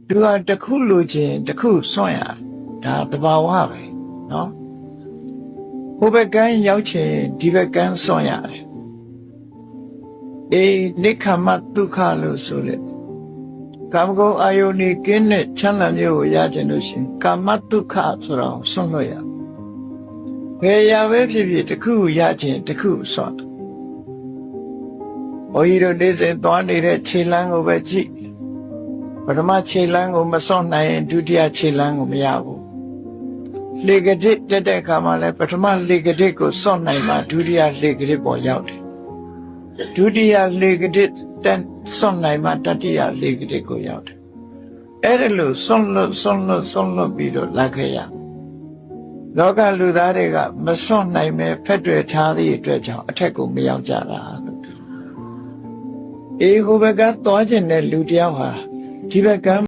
သူကတခုလိုချင်တခုစွန့်ရဒါတဘာဝပဲနော်ဟိုဘက်ကန်းရောက်ချင်ဒီဘက်ကန်းစွန့်ရတယ်နိခမဒုက္ခလို့ဆိုလေကာမဂုဏ်အာယုန်ကြီးကင်းတဲ့ချမ်းသာမျိုးကိုရချင်လို့ရှိရင်ကာမဒုက္ခဆိုတော့စွန့်လို့ရဘယ်ရာပဲဖြစ်ဖြစ်တခုရချင်တခုစွန့်ဘုန်းကြီးတို့နေ့စဉ်သွားနေတဲ့ခြေလမ်းကိုပဲကြည့်ပထမခြေလမ်းကိုမစွန့်နိုင်ရင်ဒုတိယခြေလမ်းကိုမရဘူးလေကတိတက်တဲ့အခါမှာလည်းပထမလေကတိကိုစွန့်နိုင်မှဒုတိယလေကတိပေါ်ရောက်တယ်ဒုတိယလေကတိတက်စွန့်နိုင်မှတတိယလေကတိကိုရောက်တယ်အဲ့ဒါလို့စွန့်လွတ်ပြီးတော့လက်ခဲ့ရလောကလူသားတွေကမစွန့်နိုင်ပဲဖက်တွေထားသည့်အတွက်ကြောင့်အထက်ကိုမရောက်ကြတာလို့ဟိုဘက်ကသွားခြင်းတဲ့လူတယောက်ဟာဒီဘက်က